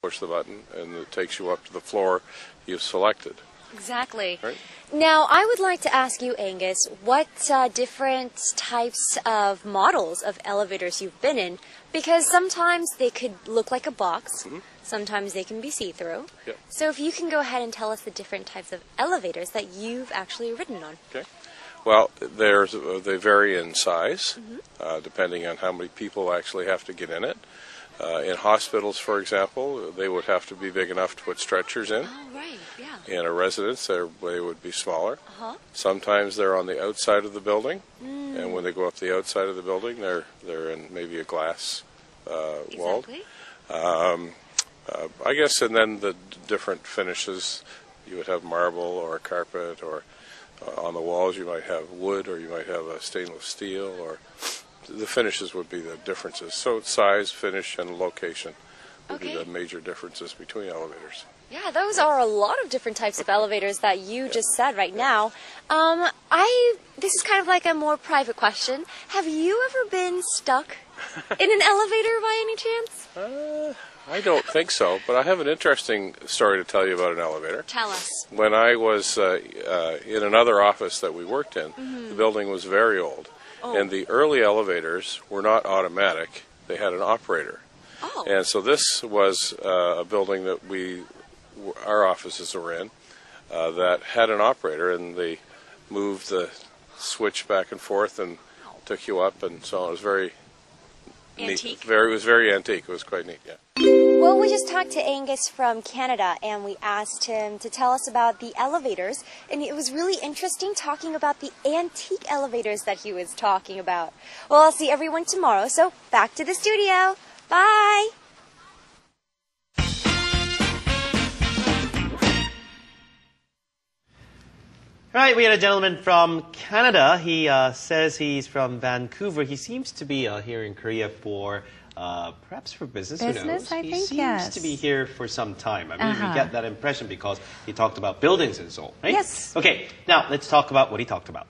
Push the button, and it takes you up to the floor you've selected. Exactly. Right? Now, I would like to ask you, Angus, what different types of models of elevators you've been in, because sometimes they could look like a box, sometimes they can be see-through. Yep. So if you can go ahead and tell us the different types of elevators that you've actually ridden on. Okay. Well, they vary in size, depending on how many people actually have to get in it. In hospitals, for example, they would have to be big enough to put stretchers in. Oh, right, yeah. In a residence, they would be smaller. Sometimes they're on the outside of the building, and when they go up the outside of the building, they're in maybe a glass walled. Exactly. I guess, and then the different finishes, you would have marble or carpet, or on the walls you might have wood, or you might have a stainless steel, or the finishes would be the differences. So size, finish, and location would be the major differences between elevators. Yeah, those are a lot of different types of elevators that you just said right now. This is kind of like a more private question. Have you ever been stuck in an elevator by any chance? I don't think so, but I have an interesting story to tell you about an elevator. Tell us. When I was in another office that we worked in, the building was very old. And the early elevators were not automatic. They had an operator. Oh. And so this was a building that our offices were in that had an operator, and they moved the switch back and forth and took you up, and so on. It was very antique. Neat. It was very antique. It was quite neat, yeah. Well, we just talked to Angus from Canada, and we asked him to tell us about the elevators, and it was really interesting talking about the antique elevators that he was talking about. Well, I'll see everyone tomorrow, so back to the studio. Bye! All right, we had a gentleman from Canada. He says he's from Vancouver. He seems to be here in Korea for perhaps for business. Who knows? I think, he yes. seems to be here for some time. I mean, we get that impression because he talked about buildings in Seoul, right? Yes. Okay, now let's talk about what he talked about.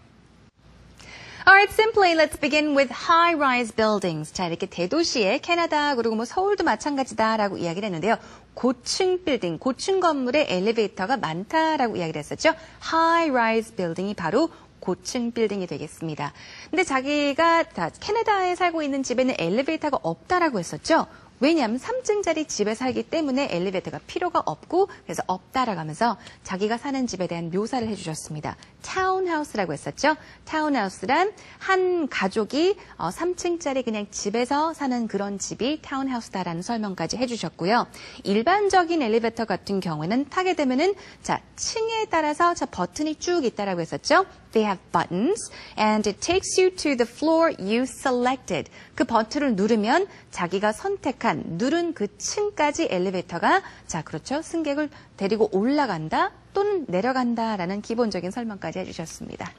All right, simply let's begin with high-rise buildings. 자, 이렇게 대도시의 캐나다 그리고 뭐 서울도 마찬가지다라고 이야기를 했는데요. 고층 빌딩, 고층 건물에 엘리베이터가 많다라고 이야기를 했었죠. high-rise building이 바로 고층 빌딩이 되겠습니다. 근데 자기가 캐나다에 살고 있는 집에는 엘리베이터가 없다라고 했었죠. 왜냐하면 3층짜리 집에 살기 때문에 엘리베이터가 필요가 없고 그래서 없다라고 하면서 자기가 사는 집에 대한 묘사를 해주셨습니다. 타운하우스라고 했었죠. 타운하우스란 한 가족이 3층짜리 그냥 집에서 사는 그런 집이 타운하우스다라는 설명까지 해주셨고요. 일반적인 엘리베이터 같은 경우에는 타게 되면은 자 층에 따라서 자 버튼이 쭉 있다라고 했었죠. They have buttons and it takes you to the floor you selected. 그 버튼을 누르면 자기가 선택한 누른 그 층까지 엘리베이터가 자 그렇죠. 승객을 데리고 올라간다 또는 내려간다라는 기본적인 설명까지 해주셨습니다.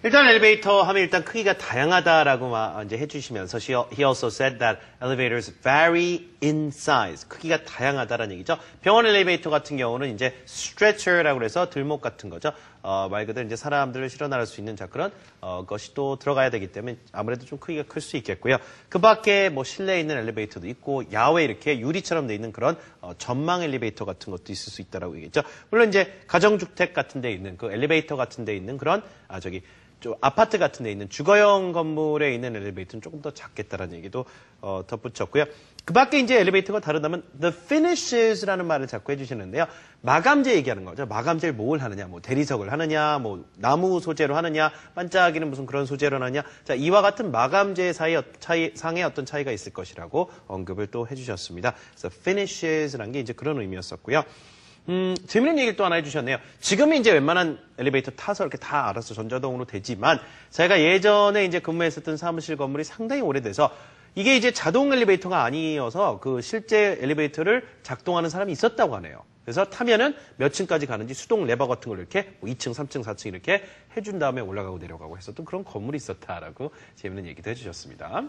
일단 엘리베이터 하면 일단 크기가 다양하다라고 이제 해주시면서 he also said that elevators vary in size. 크기가 다양하다라는 얘기죠. 병원 엘리베이터 같은 경우는 이제 stretcher라고 해서 들목 같은 거죠. 말 그대로 이제 사람들을 실어 나를 수 있는 자 그런 것이 또 들어가야 되기 때문에 아무래도 좀 크기가 클 수 있겠고요. 그 밖에 뭐 실내에 있는 엘리베이터도 있고 야외 이렇게 유리처럼 돼 있는 그런 전망 엘리베이터 같은 것도 있을 수 있다라고 얘기했죠. 물론 이제 가정주택 같은 데 있는 그 엘리베이터 같은 데 있는 그런 좀 아파트 같은 데 있는 주거용 건물에 있는 엘리베이터는 조금 더 작겠다라는 얘기도 덧붙였고요. 그 밖에 이제 엘리베이터가 다르다면 the finishes라는 말을 자꾸 해주시는데요. 마감재 얘기하는 거죠. 마감재를 뭘 하느냐, 뭐 대리석을 하느냐, 뭐 나무 소재로 하느냐, 반짝이는 무슨 그런 소재로 하느냐. 자, 이와 같은 마감재 상의 어떤 차이가 있을 것이라고 언급을 또 해주셨습니다. 그래서 finishes라는 게 이제 그런 의미였었고요. 재밌는 얘기를 또 하나 해주셨네요. 지금은 이제 웬만한 엘리베이터 타서 이렇게 다 알아서 전자동으로 되지만, 제가 예전에 이제 근무했었던 사무실 건물이 상당히 오래돼서, 이게 이제 자동 엘리베이터가 아니어서 그 실제 엘리베이터를 작동하는 사람이 있었다고 하네요. 그래서 타면은 몇 층까지 가는지 수동 레버 같은 걸 이렇게 뭐 2층, 3층, 4층 이렇게 해준 다음에 올라가고 내려가고 했었던 그런 건물이 있었다라고 재밌는 얘기도 해주셨습니다.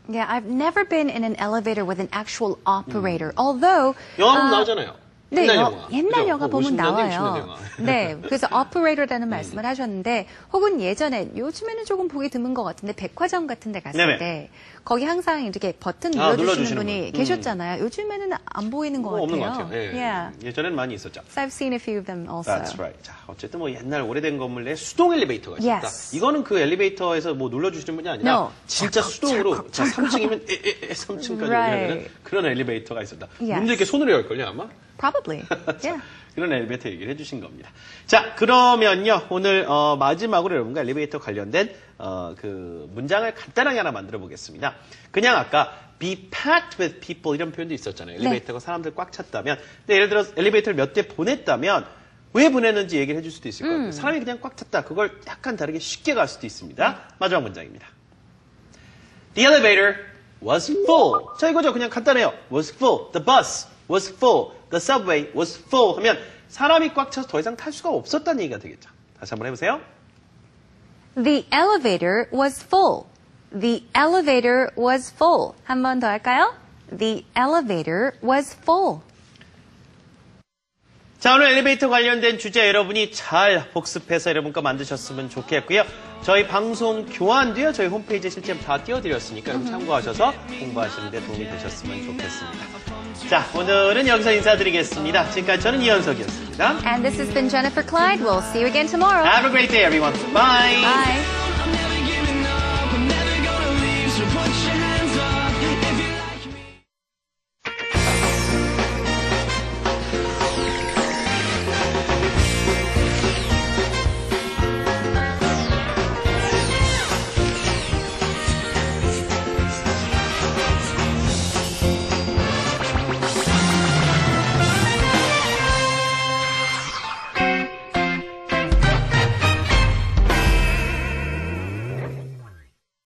Yeah, I've never been in an elevator with an actual operator. Although 영화로 나오잖아요. 네, 옛날 영화. 옛날 그죠? 영화 보면 50년대, 나와요. 60년대 영화. 네, 그래서 operator라는 말씀을 하셨는데, 혹은 예전에, 요즘에는 조금 보기 드문 것 같은데, 백화점 같은 데 갔을 네네. 때, 거기 항상 이렇게 버튼 눌러주시는 눌러주시는 분이 분. 계셨잖아요. 요즘에는 안 보이는 것 같아요. 없는 것 같아요. 예. Yeah. 예전에는 많이 있었죠. So I've seen a few of them also. That's right. 자, 어쨌든 뭐 옛날 오래된 건물 내에 수동 엘리베이터가 있었다. Yes. 이거는 그 엘리베이터에서 뭐 눌러주시는 분이 아니라 No. 진짜 수동으로 자, 3층이면 3층까지 Right. 올리는 그런 엘리베이터가 있었다. Yes. 문도 이렇게 손으로 열걸요 아마? Probably. Yeah. 그런 엘리베이터 얘기를 해주신 겁니다. 자, 그러면요 오늘 마지막으로 여러분과 엘리베이터 관련된 그 문장을 간단하게 하나 만들어 보겠습니다. 그냥 아까 be packed with people 이런 표현도 있었잖아요. 엘리베이터가 사람들 꽉 찼다면, 근데 예를 들어 엘리베이터를 몇 대 보냈다면 왜 보냈는지 얘기를 해줄 수도 있을 것 같아요. 사람이 그냥 꽉 찼다. 그걸 약간 다르게 쉽게 갈 수도 있습니다. 마지막 문장입니다. The elevator was full. 자, 이거죠. 그냥 간단해요. was full. The bus was full. The subway was full. 하면 사람이 꽉 차서 더 이상 탈 수가 없었다는 얘기가 되겠죠. 다시 한번 해보세요. The elevator was full. The elevator was full. 한 번 더 할까요? The elevator was full. 자, 오늘 엘리베이터 관련된 주제 여러분이 잘 복습해서 여러분과 만드셨으면 좋겠고요. 저희 방송 교환도요, 저희 홈페이지에 실제 다 띄워드렸으니까 여러분 참고하셔서 공부하시는 데 도움이 되셨으면 좋겠습니다. 자, 오늘은 여기서 인사드리겠습니다. 지금까지 저는 이현석이었습니다. And this has been Jennifer Clyde. We'll see you again tomorrow. Have a great day, everyone. Bye. Bye.